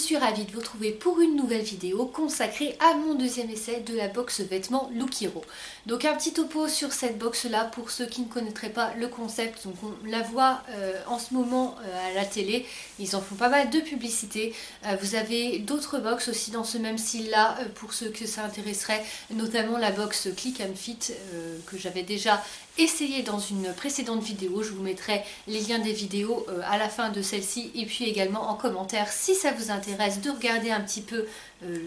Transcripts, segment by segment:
suis ravie de vous retrouver pour une nouvelle vidéo consacrée à mon deuxième essai de la box vêtements Look Hero. Donc un petit topo sur cette box là pour ceux qui ne connaîtraient pas le concept. Donc on la voit en ce moment à la télé, ils en font pas mal de publicité. Vous avez d'autres box aussi dans ce même style là pour ceux que ça intéresserait, notamment la box Click and Fit que j'avais déjà essayé dans une précédente vidéo. Je vous mettrai les liens des vidéos à la fin de celle-ci et puis également en commentaire si ça vous intéresse de regarder un petit peu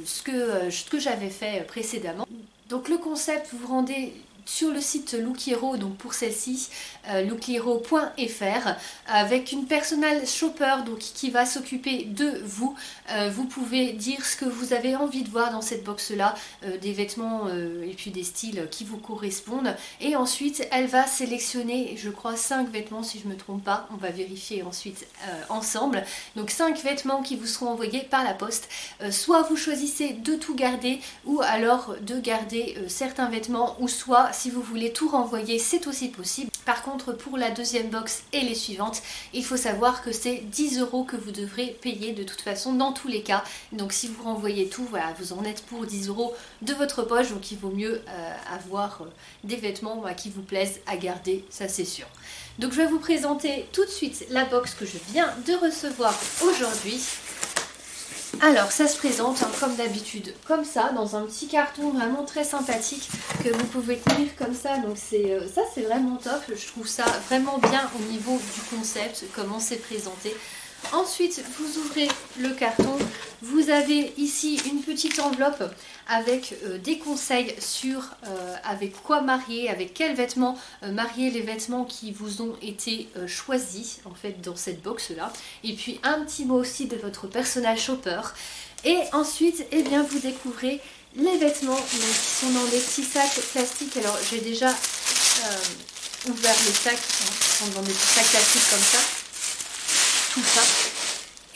ce que j'avais fait précédemment. Donc le concept, vous vous rendez sur le site Look Hero, donc pour celle-ci, lookhero.fr, avec une personal shopper donc, qui va s'occuper de vous. Vous pouvez dire ce que vous avez envie de voir dans cette box-là, des vêtements et puis des styles qui vous correspondent. Et ensuite, elle va sélectionner, je crois, 5 vêtements si je ne me trompe pas. On va vérifier ensuite ensemble. Donc 5 vêtements qui vous seront envoyés par la poste. Soit vous choisissez de tout garder, ou alors de garder certains vêtements, ou soit si vous voulez tout renvoyer, c'est aussi possible. Par contre, pour la deuxième box et les suivantes, il faut savoir que c'est 10 € que vous devrez payer de toute façon dans tous les cas. Donc si vous renvoyez tout, voilà, vous en êtes pour 10 € de votre poche. Donc il vaut mieux avoir des vêtements qui vous plaisent à garder, ça c'est sûr. Donc je vais vous présenter tout de suite la box que je viens de recevoir aujourd'hui. Alors ça se présente comme d'habitude comme ça, dans un petit carton vraiment très sympathique que vous pouvez tenir comme ça. Donc ça c'est vraiment top, je trouve ça vraiment bien au niveau du concept, comment c'est présenté. Ensuite vous ouvrez le carton, vous avez ici une petite enveloppe avec des conseils sur avec quoi marier, avec quels vêtements marier les vêtements qui vous ont été choisis en fait dans cette box là. Et puis un petit mot aussi de votre personal shopper. Et ensuite eh bien, vous découvrez les vêtements donc, qui sont dans des petits sacs plastiques. Alors j'ai déjà ouvert les sacs, ils sont dans des petits sacs plastiques comme ça. Tout ça.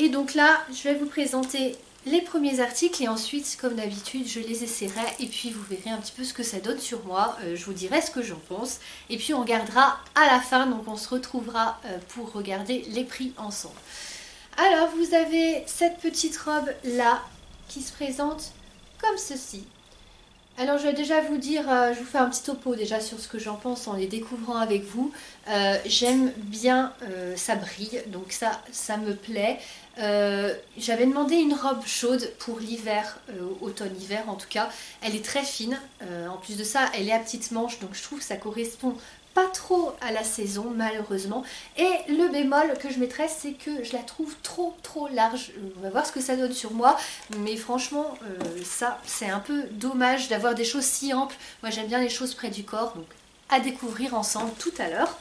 Et donc là, je vais vous présenter les premiers articles et ensuite, comme d'habitude, je les essaierai et puis vous verrez un petit peu ce que ça donne sur moi. Je vous dirai ce que j'en pense et puis on regardera à la fin, donc on se retrouvera pour regarder les prix ensemble. Alors, vous avez cette petite robe là qui se présente comme ceci. Alors je vais déjà vous dire, je vous fais un petit topo déjà sur ce que j'en pense en les découvrant avec vous. J'aime bien, ça brille, donc ça me plaît. J'avais demandé une robe chaude pour l'hiver, automne-hiver en tout cas. Elle est très fine, en plus de ça elle est à petites manches, donc je trouve que ça correspond pas trop à la saison malheureusement. Et le bémol que je mettrais, c'est que je la trouve trop large. On va voir ce que ça donne sur moi, mais franchement ça c'est un peu dommage d'avoir des choses si amples. Moi j'aime bien les choses près du corps, donc à découvrir ensemble tout à l'heure.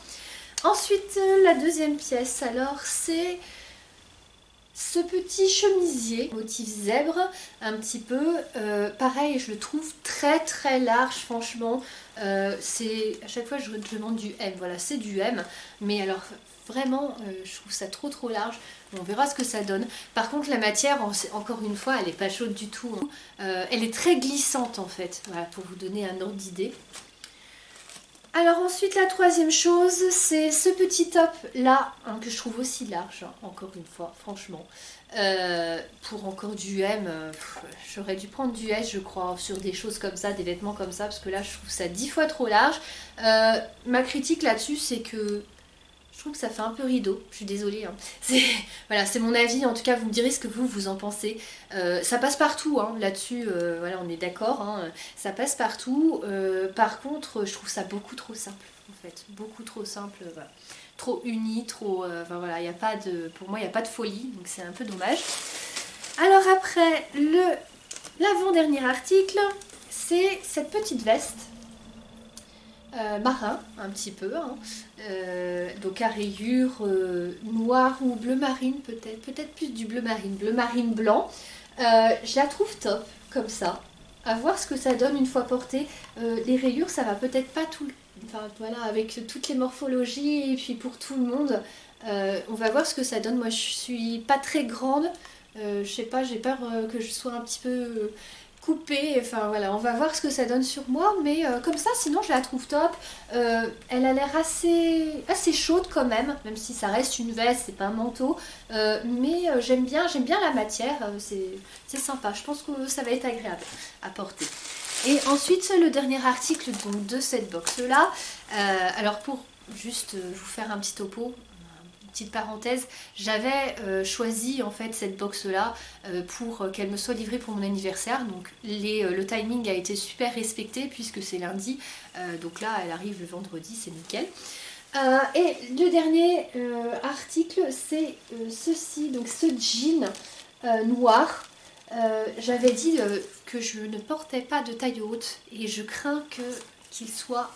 Ensuite la deuxième pièce, alors c'est ce petit chemisier motif zèbre un petit peu, pareil je le trouve très large franchement. C'est à chaque fois je demande du M, voilà c'est du M, mais alors vraiment je trouve ça trop large. Bon, on verra ce que ça donne. Par contre la matière encore une fois elle est pas chaude du tout, hein. Elle est très glissante en fait, voilà, pour vous donner un ordre d'idée. Alors ensuite la troisième chose, c'est ce petit top là, hein, que je trouve aussi large, hein, encore une fois, franchement. Pour encore du M, j'aurais dû prendre du S je crois, sur des choses comme ça, des vêtements comme ça, parce que là je trouve ça 10 fois trop large. Ma critique là-dessus c'est que je trouve que ça fait un peu rideau, je suis désolée, hein. Voilà, c'est mon avis, en tout cas vous me direz ce que vous en pensez. Ça passe partout, hein, là-dessus, voilà, on est d'accord, hein, ça passe partout. Par contre, je trouve ça beaucoup trop simple, en fait, beaucoup trop simple, voilà. Trop uni, trop... enfin voilà, y a pas de, pour moi il n'y a pas de folie, donc c'est un peu dommage. Alors après, l'avant-dernier article, c'est cette petite veste. Marin un petit peu, hein. Donc à rayures noire ou bleu marine peut-être plus du bleu marine blanc. Je la trouve top comme ça, à voir ce que ça donne une fois portée. Les rayures ça va peut-être pas tout, enfin voilà, avec toutes les morphologies et puis pour tout le monde, on va voir ce que ça donne. Moi je suis pas très grande, je sais pas, j'ai peur que je sois un petit peu coupée, enfin voilà, on va voir ce que ça donne sur moi, mais comme ça sinon je la trouve top. Elle a l'air assez chaude quand même si ça reste une veste, c'est pas un manteau. Mais j'aime bien la matière, c'est sympa, je pense que ça va être agréable à porter. Et ensuite le dernier article donc, de cette box là, alors pour juste vous faire un petit topo, petite parenthèse, j'avais choisi en fait cette box là pour qu'elle me soit livrée pour mon anniversaire, donc le timing a été super respecté puisque c'est lundi, donc là elle arrive le vendredi, c'est nickel. Et le dernier article c'est ceci, donc ce jean noir. J'avais dit que je ne portais pas de taille haute et je crains qu'il soit,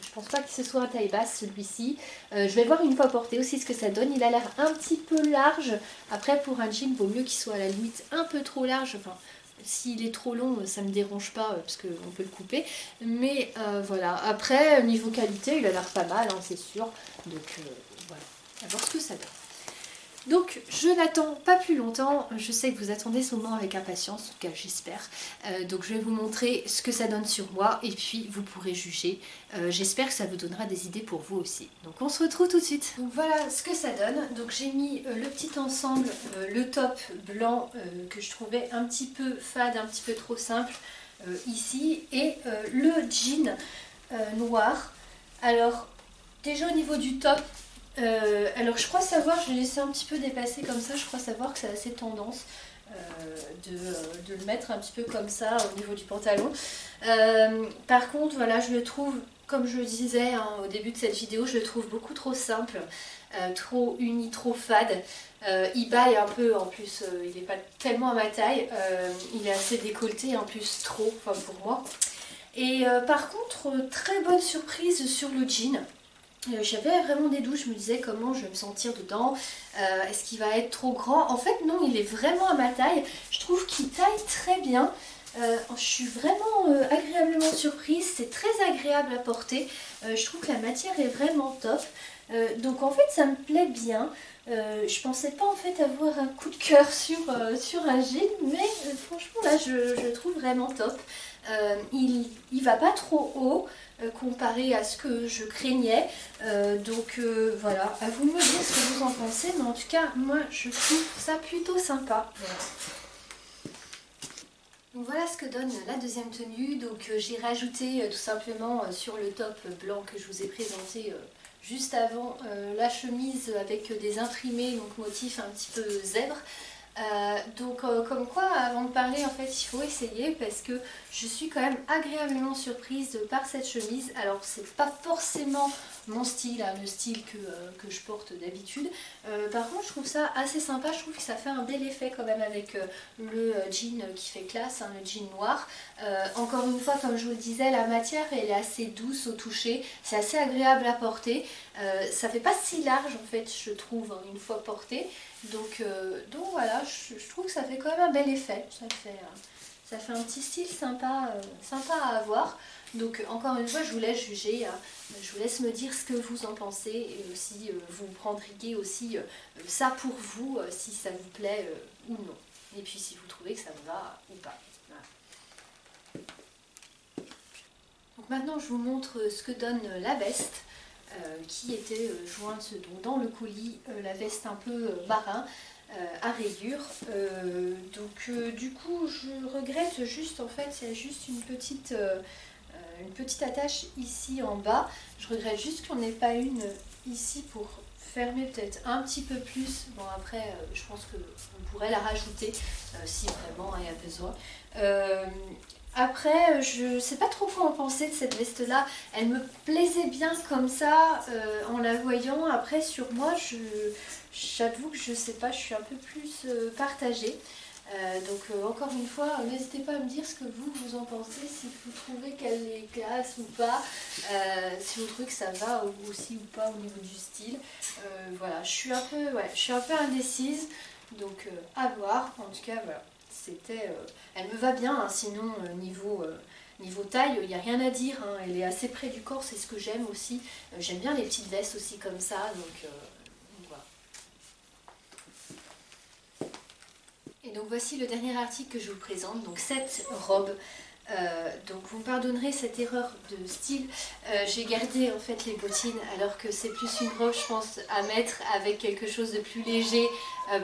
je pense pas que ce soit un taille basse celui-ci. Je vais voir une fois porté aussi ce que ça donne. Il a l'air un petit peu large. Après pour un jean, il vaut mieux qu'il soit à la limite un peu trop large. Enfin, s'il est trop long, ça me dérange pas parce qu'on peut le couper. Mais voilà. Après, niveau qualité, il a l'air pas mal, hein, c'est sûr. Donc voilà, à voir ce que ça donne. Donc je n'attends pas plus longtemps, je sais que vous attendez ce moment avec impatience, en tout cas j'espère. Donc je vais vous montrer ce que ça donne sur moi et puis vous pourrez juger. J'espère que ça vous donnera des idées pour vous aussi. Donc on se retrouve tout de suite. Donc voilà ce que ça donne. Donc j'ai mis le petit ensemble, le top blanc que je trouvais un petit peu fade, un petit peu trop simple ici. Et le jean noir. Alors déjà au niveau du top, alors je crois savoir, je l'ai laissé un petit peu dépasser comme ça, je crois savoir que c'est assez tendance de le mettre un petit peu comme ça au niveau du pantalon. Par contre voilà, je le trouve, comme je le disais hein, au début de cette vidéo, je le trouve beaucoup trop simple, trop uni, trop fade. Il baille un peu en plus, il n'est pas tellement à ma taille, il est assez décolleté en plus trop, enfin pour moi. Et par contre, très bonne surprise sur le jean. J'avais vraiment des doutes, je me disais comment je vais me sentir dedans, est-ce qu'il va être trop grand? En fait non, il est vraiment à ma taille, je trouve qu'il taille très bien, je suis vraiment agréablement surprise, c'est très agréable à porter, je trouve que la matière est vraiment top, donc en fait ça me plaît bien. Je pensais pas en fait avoir un coup de cœur sur un jean, mais franchement là je le trouve vraiment top. Il va pas trop haut comparé à ce que je craignais, donc voilà, à vous de me dire ce que vous en pensez, mais en tout cas moi je trouve ça plutôt sympa. Voilà. Donc voilà ce que donne la deuxième tenue. Donc j'ai rajouté tout simplement sur le top blanc que je vous ai présenté juste avant la chemise avec des imprimés, donc motif un petit peu zèbre. Donc comme quoi avant de parler en fait il faut essayer parce que je suis quand même agréablement surprise par cette chemise. Alors c'est pas forcément mon style, hein, le style que je porte d'habitude. Par contre je trouve ça assez sympa, je trouve que ça fait un bel effet quand même avec le jean qui fait classe, hein, le jean noir. Encore une fois comme je vous le disais, la matière elle est assez douce au toucher, c'est assez agréable à porter. Ça fait pas si large en fait je trouve hein, une fois porté. Donc voilà, je trouve que ça fait quand même un bel effet, ça fait un petit style sympa, sympa à avoir. Donc encore une fois je vous laisse juger, hein. Je vous laisse me dire ce que vous en pensez et aussi vous prendriez aussi ça pour vous, si ça vous plaît ou non. Et puis si vous trouvez que ça vous va ou pas. Voilà. Donc maintenant je vous montre ce que donne la veste. Qui était jointe donc, dans le colis, la veste un peu marin à rayures. Du coup je regrette juste en fait, il y a juste une petite attache ici en bas. Je regrette juste qu'on n'ait pas une ici pour fermer peut-être un petit peu plus. Bon après je pense qu'on pourrait la rajouter si vraiment il y a besoin. Après, je sais pas trop quoi en penser de cette veste là, elle me plaisait bien comme ça en la voyant. Après sur moi, j'avoue que je sais pas, je suis un peu plus partagée. Encore une fois, n'hésitez pas à me dire ce que vous en pensez, si vous trouvez qu'elle est classe ou pas, si vous trouvez que ça va aussi ou pas au niveau du style. Voilà, je suis un peu indécise, donc à voir. En tout cas, voilà. Elle me va bien, hein, sinon niveau taille, il n'y a rien à dire, hein, elle est assez près du corps, c'est ce que j'aime aussi. J'aime bien les petites vestes aussi comme ça, donc voilà. Et Donc voici le dernier article que je vous présente, donc cette robe. Donc vous me pardonnerez cette erreur de style, j'ai gardé en fait les bottines alors que c'est plus une robe je pense à mettre avec quelque chose de plus léger,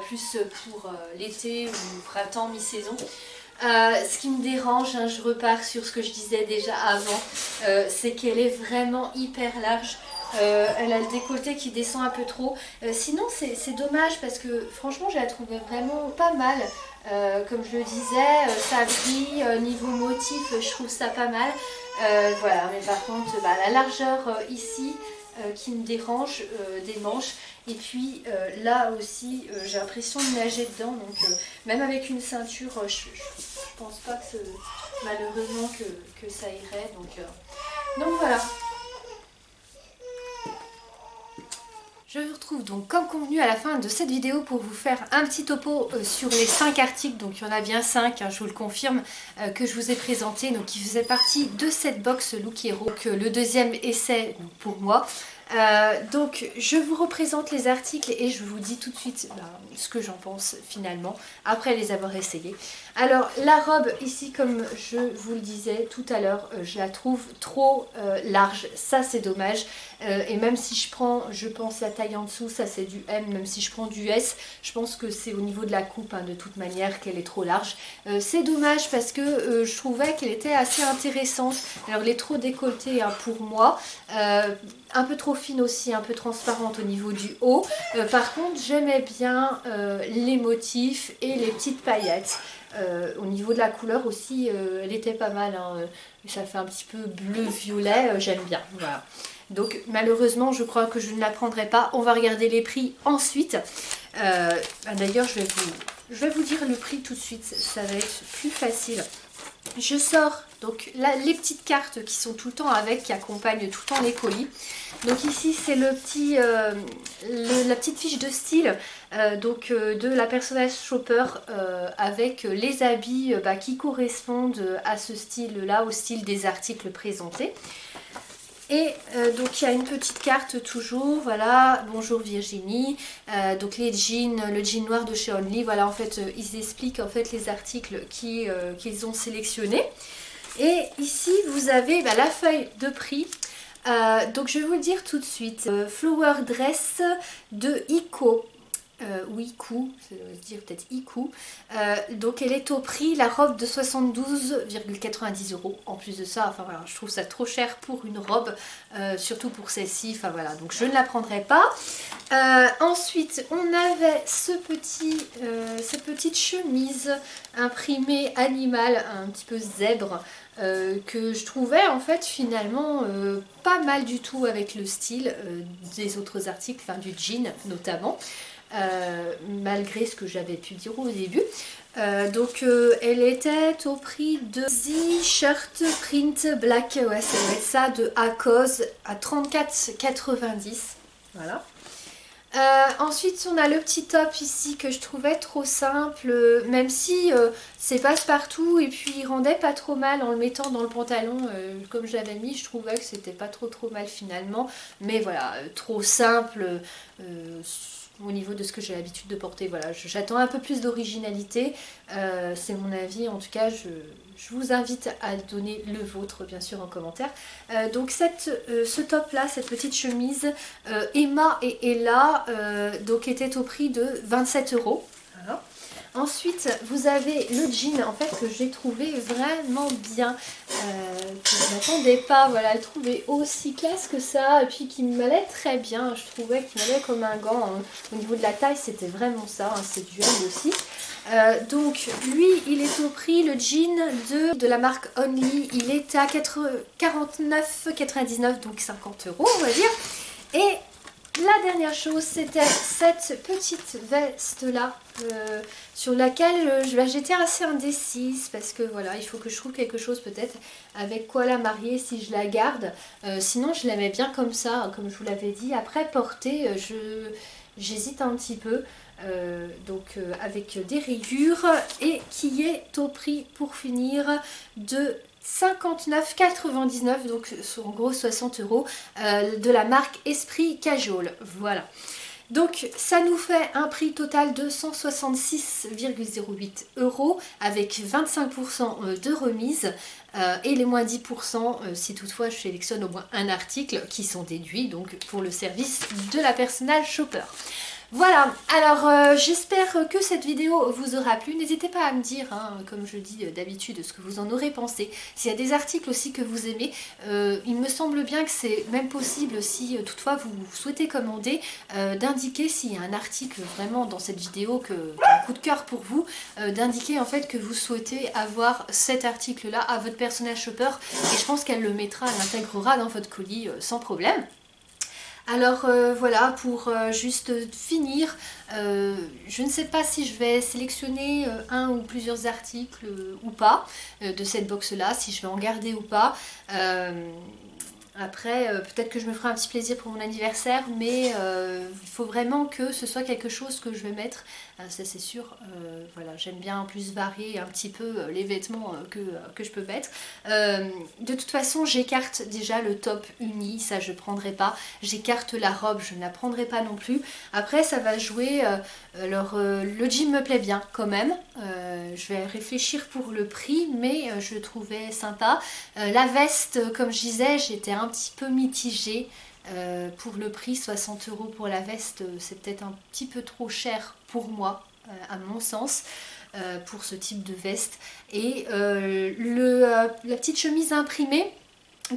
plus pour l'été ou printemps, mi-saison. Ce qui me dérange, hein, je repars sur ce que je disais déjà avant, c'est qu'elle est vraiment hyper large. Elle a le décolleté qui descend un peu trop. Sinon c'est dommage parce que franchement je la trouvais vraiment pas mal. Comme je le disais, ça brille, niveau motif je trouve ça pas mal. Voilà, mais par contre bah, la largeur ici qui me dérange des manches. Et puis là aussi j'ai l'impression de nager dedans. Donc même avec une ceinture, je pense pas que malheureusement que ça irait. Donc voilà. Je vous retrouve donc comme convenu à la fin de cette vidéo pour vous faire un petit topo sur les 5 articles, donc il y en a bien 5, hein, je vous le confirme, que je vous ai présenté, donc qui faisaient partie de cette box Look Hero, donc le deuxième essai pour moi. Donc je vous représente les articles et je vous dis tout de suite ce que j'en pense finalement après les avoir essayés. Alors la robe ici, comme je vous le disais tout à l'heure, je la trouve trop large, ça c'est dommage. Et même si je pense la taille en dessous, ça c'est du M, même si je prends du S, je pense que c'est au niveau de la coupe, hein, de toute manière qu'elle est trop large. C'est dommage parce que je trouvais qu'elle était assez intéressante. Alors elle est trop décolletée, hein, pour moi, un peu trop fine aussi, un peu transparente au niveau du haut. Par contre j'aimais bien les motifs et les petites paillettes. Au niveau de la couleur aussi, elle était pas mal, hein. Ça fait un petit peu bleu-violet, j'aime bien, voilà. Donc malheureusement je crois que je ne la prendrai pas. On va regarder les prix ensuite. D'ailleurs je vais vous dire le prix tout de suite, ça va être plus facile. Je sors donc là les petites cartes qui sont tout le temps avec, qui accompagnent tout le temps les colis. Donc ici c'est la petite fiche de style de la personnage shopper avec les habits qui correspondent à ce style là, au style des articles présentés. Et donc il y a une petite carte toujours, voilà, bonjour Virginie, donc les jeans, le jean noir de chez Only, voilà en fait ils expliquent en fait les articles qu'ils ont sélectionnés. Et ici vous avez la feuille de prix, donc je vais vous le dire tout de suite, Flower Dress de Ico. Ou Iku, ça doit se dire peut-être Iku. Donc elle est au prix, la robe de 72,90 €. En plus de ça, enfin voilà, je trouve ça trop cher pour une robe, surtout pour celle-ci, enfin voilà, donc je ne la prendrai pas. Ensuite, on avait cette petite chemise imprimée animale, un petit peu zèbre, que je trouvais en fait finalement pas mal du tout avec le style des autres articles, enfin du jean notamment. Malgré ce que j'avais pu dire au début. Elle était au prix de The Shirt Print Black, ouais ça doit être ça, de ACOS à 34,90 €. Voilà. Ensuite on a le petit top ici que je trouvais trop simple, même si c'est passe-partout et puis il rendait pas trop mal en le mettant dans le pantalon comme je l'avais mis, je trouvais que c'était pas trop mal finalement, mais voilà, trop simple au niveau de ce que j'ai l'habitude de porter. Voilà, j'attends un peu plus d'originalité, c'est mon avis, en tout cas je vous invite à donner le vôtre bien sûr en commentaire. Donc ce top là, cette petite chemise Emma et Ella donc était au prix de 27 €. Voilà. Ensuite, vous avez le jean en fait que j'ai trouvé vraiment bien, que je ne m'attendais pas, voilà, à le trouver aussi classe que ça, et puis qui m'allait très bien, je trouvais qu'il m'allait comme un gant, hein. Au niveau de la taille, c'était vraiment ça, hein, c'est du M aussi. Donc lui, il est au prix, le jean de la marque Only, il est à 49,99 €, donc 50 € on va dire. Et la dernière chose, c'était cette petite veste là sur laquelle j'étais assez indécise parce que voilà, il faut que je trouve quelque chose peut-être avec quoi la marier si je la garde. Sinon je l'aimais bien comme ça, comme je vous l'avais dit. Après porter, j'hésite un petit peu. Avec des rayures et qui est au prix pour finir de 59,99 €, donc en gros 60 € de la marque Esprit Casual. Voilà. Donc ça nous fait un prix total de 166,08 € avec 25% de remise et les moins 10% si toutefois je sélectionne au moins un article qui sont déduits donc pour le service de la personal shopper. Voilà, alors j'espère que cette vidéo vous aura plu. N'hésitez pas à me dire, hein, comme je dis d'habitude, ce que vous en aurez pensé. S'il y a des articles aussi que vous aimez, il me semble bien que c'est même possible, si toutefois vous souhaitez commander, d'indiquer s'il y a un article vraiment dans cette vidéo qui a un coup de cœur pour vous, d'indiquer en fait que vous souhaitez avoir cet article-là à votre personnage shopper. Et je pense qu'elle le mettra, elle l'intégrera dans votre colis sans problème. Alors voilà, pour juste finir, je ne sais pas si je vais sélectionner un ou plusieurs articles ou pas de cette box là, si je vais en garder ou pas. Après, peut-être que je me ferai un petit plaisir pour mon anniversaire, mais il faut vraiment que ce soit quelque chose que je vais mettre, ça c'est sûr. Voilà, j'aime bien en plus varier un petit peu les vêtements que je peux mettre. De toute façon, j'écarte déjà le top uni, ça je ne prendrai pas. J'écarte la robe, je ne la prendrai pas non plus. Après, ça va jouer. Alors, le jean me plaît bien quand même. Je vais réfléchir pour le prix, mais je le trouvais sympa. La veste, comme je disais, j'étais un petit peu mitigée pour le prix. 60 € pour la veste, c'est peut-être un petit peu trop cher pour moi, à mon sens, pour ce type de veste. Et la petite chemise imprimée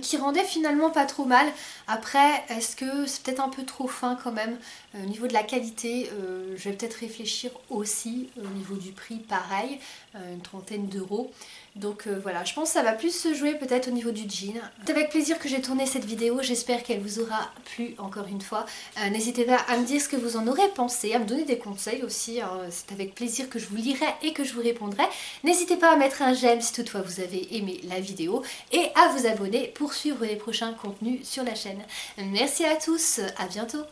qui rendait finalement pas trop mal. Après, est-ce que c'est peut-être un peu trop fin quand même au niveau de la qualité? Je vais peut-être réfléchir aussi au niveau du prix, pareil, une trentaine d'euros. Donc voilà, je pense que ça va plus se jouer peut-être au niveau du jean. C'est avec plaisir que j'ai tourné cette vidéo, j'espère qu'elle vous aura plu encore une fois. N'hésitez pas à me dire ce que vous en aurez pensé, à me donner des conseils aussi, hein. C'est avec plaisir que je vous lirai et que je vous répondrai. N'hésitez pas à mettre un j'aime si toutefois vous avez aimé la vidéo et à vous abonner pour suivre les prochains contenus sur la chaîne. Merci à tous, à bientôt.